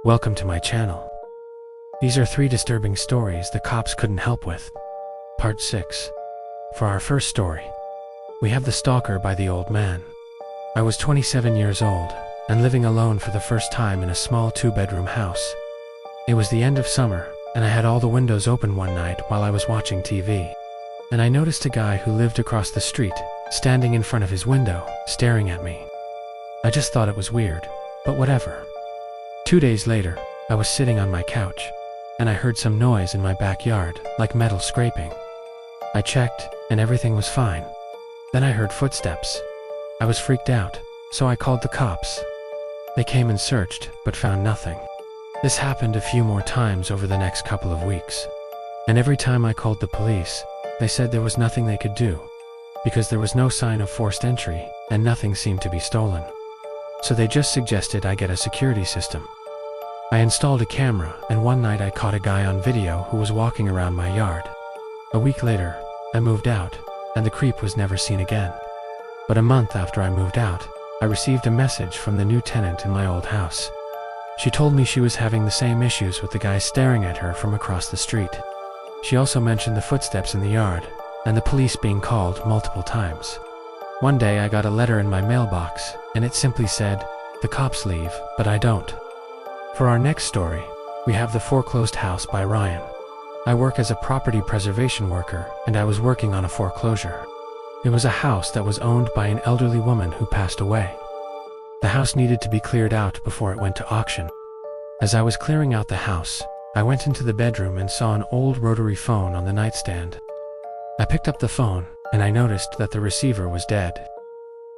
Welcome to my channel. These are 3 disturbing stories the cops couldn't help with. Part 6. For our first story, we have The Stalker by the Old Man. I was 27 years old and living alone for the first time in a small 2-bedroom house. It was the end of summer and I had all the windows open one night while I was watching TV. And I noticed a guy who lived across the street, standing in front of his window, staring at me. I just thought it was weird, but whatever. 2 days later, I was sitting on my couch, and I heard some noise in my backyard, like metal scraping. I checked, and everything was fine. Then I heard footsteps. I was freaked out, so I called the cops. They came and searched, but found nothing. This happened a few more times over the next couple of weeks. And every time I called the police, they said there was nothing they could do, because there was no sign of forced entry, and nothing seemed to be stolen. So they just suggested I get a security system. I installed a camera, and one night I caught a guy on video who was walking around my yard. A week later, I moved out, and the creep was never seen again. But a month after I moved out, I received a message from the new tenant in my old house. She told me she was having the same issues with the guy staring at her from across the street. She also mentioned the footsteps in the yard, and the police being called multiple times. One day I got a letter in my mailbox, and it simply said, "The cops leave, but I don't." For our next story, we have The Foreclosed House by Ryan. I work as a property preservation worker, and I was working on a foreclosure. It was a house that was owned by an elderly woman who passed away. The house needed to be cleared out before it went to auction. As I was clearing out the house, I went into the bedroom and saw an old rotary phone on the nightstand. I picked up the phone, and I noticed that the receiver was dead.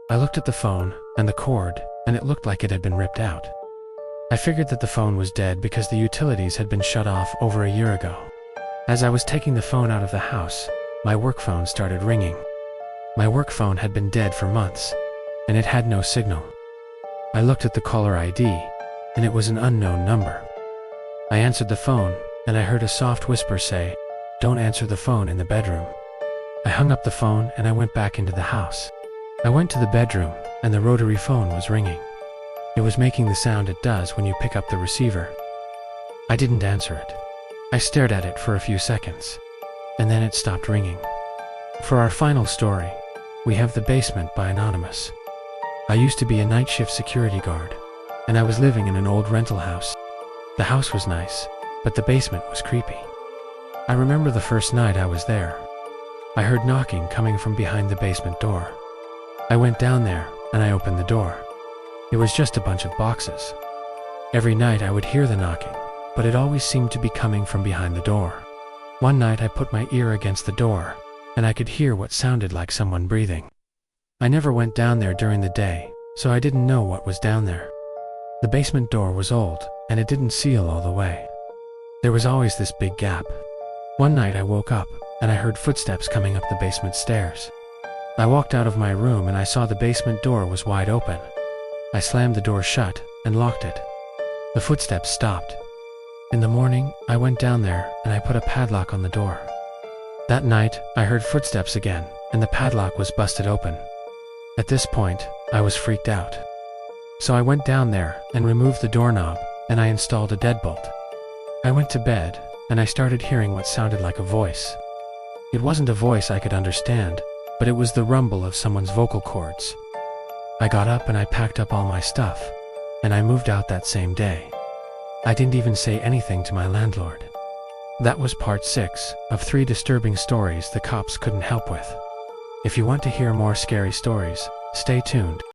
I looked at the phone and the cord, and it looked like it had been ripped out. I figured that the phone was dead because the utilities had been shut off over a year ago. As I was taking the phone out of the house, my work phone started ringing. My work phone had been dead for months, and it had no signal. I looked at the caller ID, and it was an unknown number. I answered the phone, and I heard a soft whisper say, "Don't answer the phone in the bedroom." I hung up the phone and I went back into the house. I went to the bedroom, and the rotary phone was ringing. It was making the sound it does when you pick up the receiver. I didn't answer it. I stared at it for a few seconds, and then it stopped ringing. For our final story, we have The Basement by Anonymous. I used to be a night shift security guard, and I was living in an old rental house. The house was nice, but the basement was creepy. I remember the first night I was there. I heard knocking coming from behind the basement door. I went down there, and I opened the door. It was just a bunch of boxes. Every night I would hear the knocking, but it always seemed to be coming from behind the door. One night I put my ear against the door, and I could hear what sounded like someone breathing. I never went down there during the day, so I didn't know what was down there. The basement door was old, and it didn't seal all the way. There was always this big gap. One night I woke up, and I heard footsteps coming up the basement stairs. I walked out of my room and I saw the basement door was wide open. I slammed the door shut and locked it. The footsteps stopped. In the morning, I went down there and I put a padlock on the door. That night, I heard footsteps again, and the padlock was busted open. At this point, I was freaked out. So I went down there and removed the doorknob, and I installed a deadbolt. I went to bed, and I started hearing what sounded like a voice. It wasn't a voice I could understand, but it was the rumble of someone's vocal cords. I got up and I packed up all my stuff, and I moved out that same day. I didn't even say anything to my landlord. That was part 6 of 3 disturbing stories the cops couldn't help with. If you want to hear more scary stories, stay tuned.